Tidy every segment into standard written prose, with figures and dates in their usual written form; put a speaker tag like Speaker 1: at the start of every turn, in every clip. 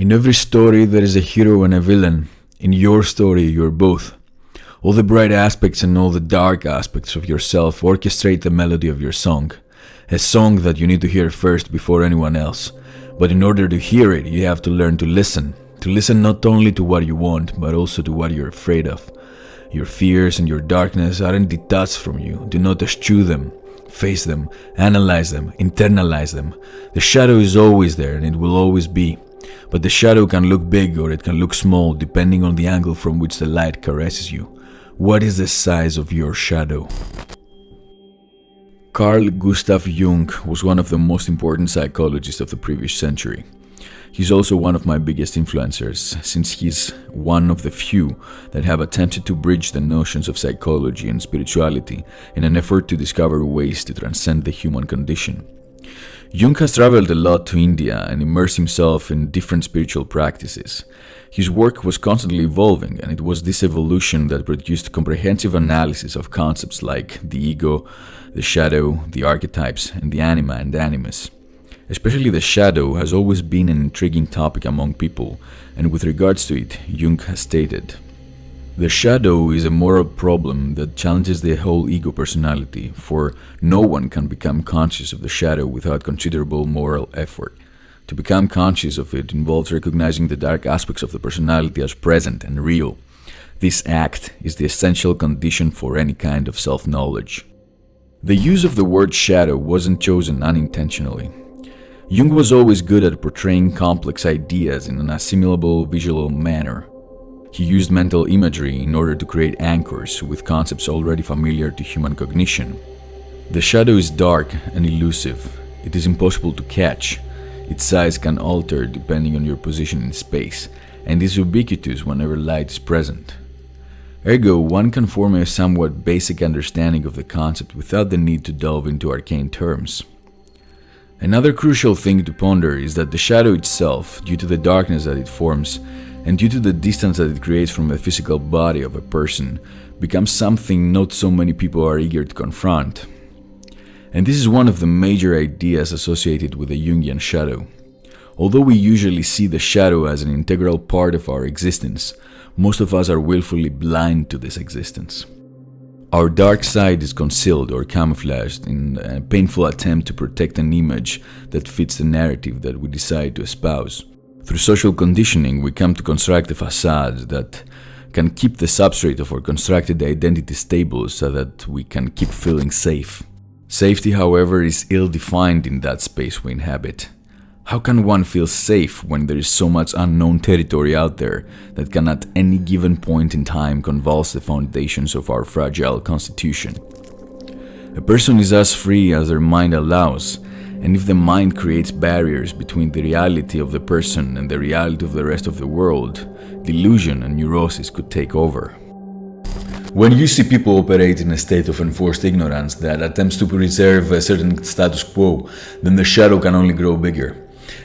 Speaker 1: In every story there is a hero and a villain. In your story you're both. All the bright aspects and all the dark aspects of yourself orchestrate the melody of your song. A song that you need to hear first before anyone else. But in order to hear it, you have to learn to listen. To listen not only to what you want, but also to what you're afraid of. Your fears and your darkness aren't detached from you. Do not eschew them. Face them, analyze them, internalize them. The shadow is always there and it will always be. But the shadow can look big or it can look small depending on the angle from which the light caresses you. What is the size of your shadow? Carl Gustav Jung was one of the most important psychologists of the previous century. He's also one of my biggest influencers, since he's one of the few that have attempted to bridge the notions of psychology and spirituality in an effort to discover ways to transcend the human condition. Jung has traveled a lot to India and immersed himself in different spiritual practices. His work was constantly evolving, and it was this evolution that produced comprehensive analysis of concepts like the ego, the shadow, the archetypes, and the anima and animus. Especially the shadow has always been an intriguing topic among people, and with regards to it, Jung has stated, "The shadow is a moral problem that challenges the whole ego personality, for no one can become conscious of the shadow without considerable moral effort. To become conscious of it involves recognizing the dark aspects of the personality as present and real. This act is the essential condition for any kind of self-knowledge." The use of the word shadow wasn't chosen unintentionally. Jung was always good at portraying complex ideas in an assimilable visual manner. He used mental imagery in order to create anchors with concepts already familiar to human cognition. The shadow is dark and elusive. It is impossible to catch. Its size can alter depending on your position in space, and is ubiquitous whenever light is present. Ergo, one can form a somewhat basic understanding of the concept without the need to delve into arcane terms. Another crucial thing to ponder is that the shadow itself, due to the darkness that it forms, and due to the distance that it creates from the physical body of a person, becomes something not so many people are eager to confront. And this is one of the major ideas associated with the Jungian shadow. Although we usually see the shadow as an integral part of our existence, most of us are willfully blind to this existence. Our dark side is concealed or camouflaged in a painful attempt to protect an image that fits the narrative that we decide to espouse. Through social conditioning, we come to construct a facade that can keep the substrate of our constructed identity stable so that we can keep feeling safe. Safety, however, is ill-defined in that space we inhabit. How can one feel safe when there is so much unknown territory out there that can at any given point in time convulse the foundations of our fragile constitution? A person is as free as their mind allows, and if the mind creates barriers between the reality of the person and the reality of the rest of the world, delusion and neurosis could take over. When you see people operate in a state of enforced ignorance that attempts to preserve a certain status quo, then the shadow can only grow bigger.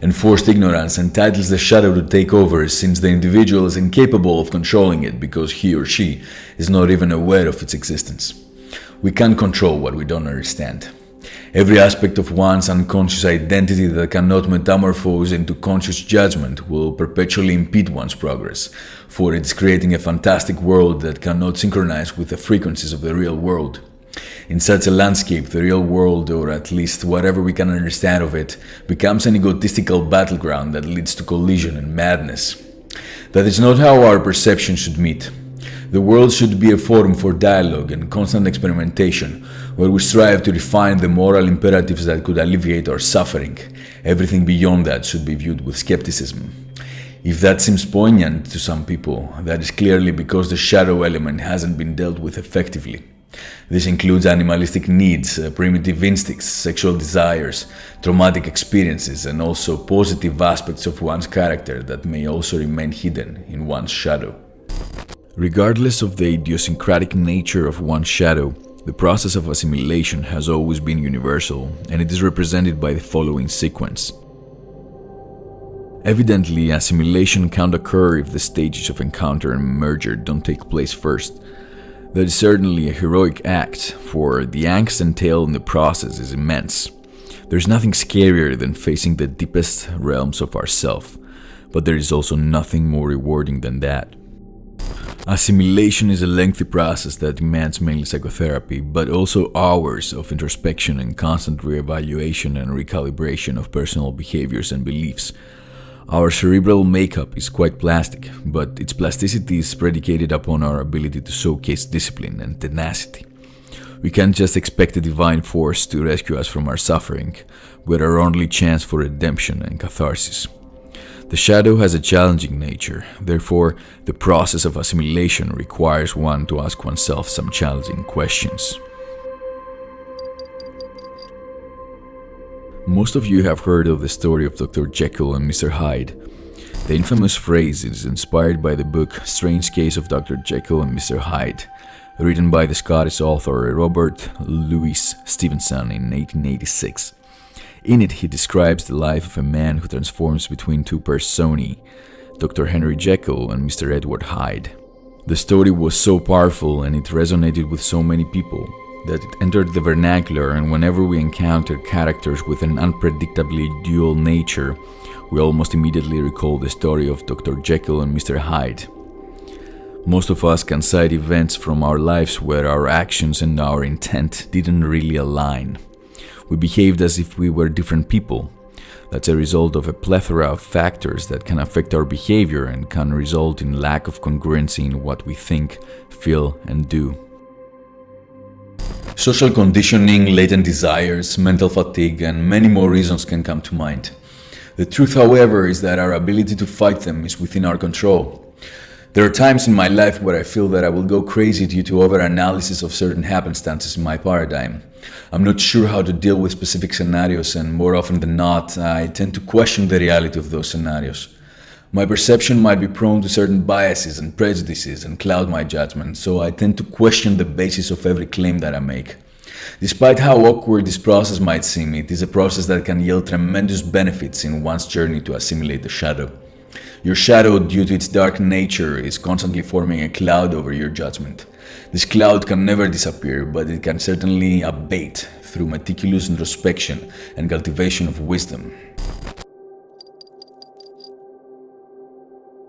Speaker 1: Enforced ignorance entitles the shadow to take over since the individual is incapable of controlling it because he or she is not even aware of its existence. We can't control what we don't understand. Every aspect of one's unconscious identity that cannot metamorphose into conscious judgment will perpetually impede one's progress, for it is creating a fantastic world that cannot synchronize with the frequencies of the real world. In such a landscape, the real world, or at least whatever we can understand of it, becomes an egotistical battleground that leads to collision and madness. That is not how our perception should meet. The world should be a forum for dialogue and constant experimentation, where we strive to refine the moral imperatives that could alleviate our suffering. Everything beyond that should be viewed with skepticism. If that seems poignant to some people, that is clearly because the shadow element hasn't been dealt with effectively. This includes animalistic needs, primitive instincts, sexual desires, traumatic experiences, and also positive aspects of one's character that may also remain hidden in one's shadow. Regardless of the idiosyncratic nature of one's shadow, the process of assimilation has always been universal, and it is represented by the following sequence. Evidently, assimilation can't occur if the stages of encounter and merger don't take place first. That is certainly a heroic act, for the angst entailed in the process is immense. There's nothing scarier than facing the deepest realms of ourself. but there is also nothing more rewarding than that. Assimilation is a lengthy process that demands mainly psychotherapy, but also hours of introspection and constant reevaluation and recalibration of personal behaviors and beliefs. Our cerebral makeup is quite plastic, but its plasticity is predicated upon our ability to showcase discipline and tenacity. We can't just expect a divine force to rescue us from our suffering, we're our only chance for redemption and catharsis. The shadow has a challenging nature, therefore, the process of assimilation requires one to ask oneself some challenging questions. Most of you have heard of the story of Dr. Jekyll and Mr. Hyde. The infamous phrase is inspired by the book Strange Case of Dr. Jekyll and Mr. Hyde, written by the Scottish author Robert Louis Stevenson in 1886. In it, he describes the life of a man who transforms between two personae, Dr. Henry Jekyll and Mr. Edward Hyde. The story was so powerful and it resonated with so many people that it entered the vernacular, and whenever we encounter characters with an unpredictably dual nature, we almost immediately recall the story of Dr. Jekyll and Mr. Hyde. Most of us can cite events from our lives where our actions and our intent didn't really align. We behaved as if we were different people. That's a result of a plethora of factors that can affect our behavior and can result in lack of congruency in what we think, feel, and do. Social conditioning, latent desires, mental fatigue, and many more reasons can come to mind. The truth, however, is that our ability to fight them is within our control. There are times in my life where I feel that I will go crazy due to over-analysis of certain happenstances in my paradigm. I'm not sure how to deal with specific scenarios, and more often than not, I tend to question the reality of those scenarios. My perception might be prone to certain biases and prejudices and cloud my judgment, so I tend to question the basis of every claim that I make. Despite how awkward this process might seem, it is a process that can yield tremendous benefits in one's journey to assimilate the shadow. Your shadow, due to its dark nature, is constantly forming a cloud over your judgment. This cloud can never disappear, but it can certainly abate through meticulous introspection and cultivation of wisdom.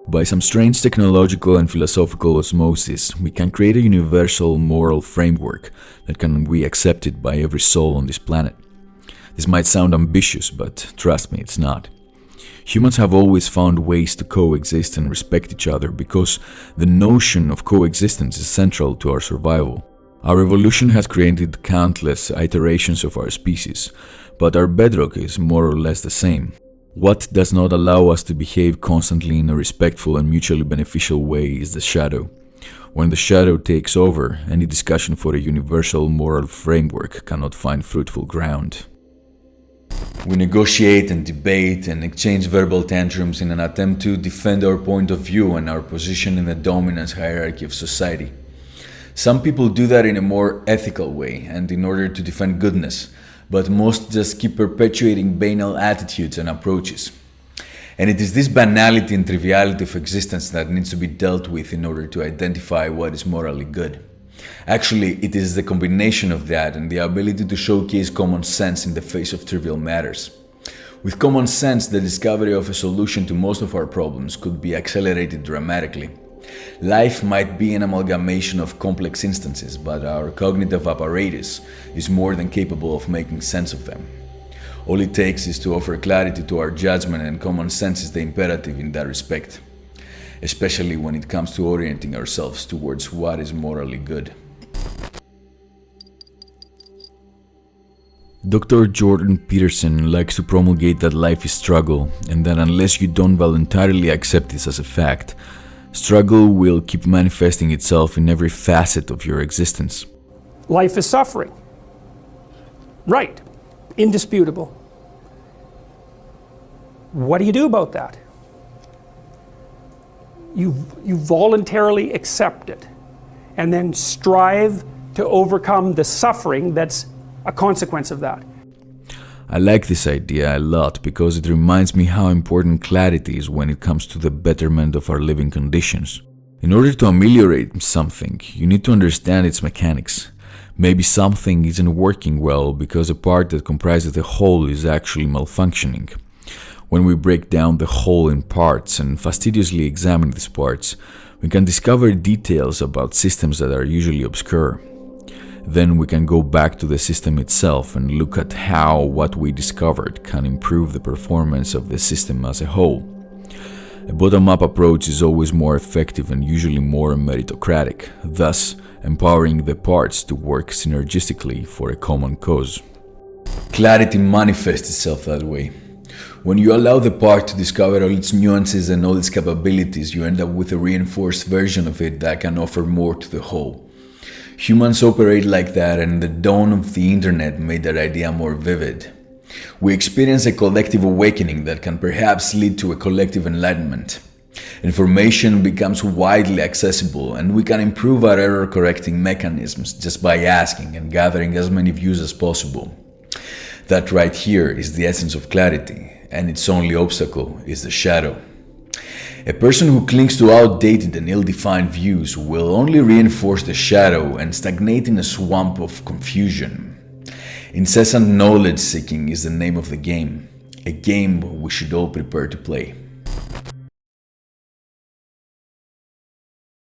Speaker 1: By some strange technological and philosophical osmosis, we can create a universal moral framework that can be accepted by every soul on this planet. This might sound ambitious, but trust me, it's not. Humans have always found ways to coexist and respect each other because the notion of coexistence is central to our survival. Our evolution has created countless iterations of our species, but our bedrock is more or less the same. What does not allow us to behave constantly in a respectful and mutually beneficial way is the shadow. When the shadow takes over, any discussion for a universal moral framework cannot find fruitful ground. We negotiate and debate and exchange verbal tantrums in an attempt to defend our point of view and our position in the dominance hierarchy of society. Some people do that in a more ethical way and in order to defend goodness, but most just keep perpetuating banal attitudes and approaches. And it is this banality and triviality of existence that needs to be dealt with in order to identify what is morally good. Actually, it is the combination of that and the ability to showcase common sense in the face of trivial matters. With common sense, the discovery of a solution to most of our problems could be accelerated dramatically. Life might be an amalgamation of complex instances, but our cognitive apparatus is more than capable of making sense of them. All it takes is to offer clarity to our judgment, and common sense is the imperative in that respect, especially when it comes to orienting ourselves towards what is morally good. Dr. Jordan Peterson likes to promulgate that life is struggle, and that unless you don't voluntarily accept this as a fact, struggle will keep manifesting itself in every facet of your existence.
Speaker 2: Life is suffering. Right. Indisputable. What do you do about that? You voluntarily accept it and then strive to overcome the suffering that's a consequence of that.
Speaker 1: I like this idea a lot because it reminds me how important clarity is when it comes to the betterment of our living conditions. In order to ameliorate something, you need to understand its mechanics. Maybe something isn't working well because a part that comprises the whole is actually malfunctioning. When we break down the whole in parts and fastidiously examine these parts, we can discover details about systems that are usually obscure. Then we can go back to the system itself and look at how what we discovered can improve the performance of the system as a whole. A bottom-up approach is always more effective and usually more meritocratic, thus empowering the parts to work synergistically for a common cause. Clarity manifests itself that way. When you allow the part to discover all its nuances and all its capabilities, you end up with a reinforced version of it that can offer more to the whole. Humans operate like that, and the dawn of the internet made that idea more vivid. We experience a collective awakening that can perhaps lead to a collective enlightenment. Information becomes widely accessible, and we can improve our error-correcting mechanisms just by asking and gathering as many views as possible. That right here is the essence of clarity, and its only obstacle is the shadow. A person who clings to outdated and ill-defined views will only reinforce the shadow and stagnate in a swamp of confusion. Incessant knowledge seeking is the name of the game, a game we should all prepare to play.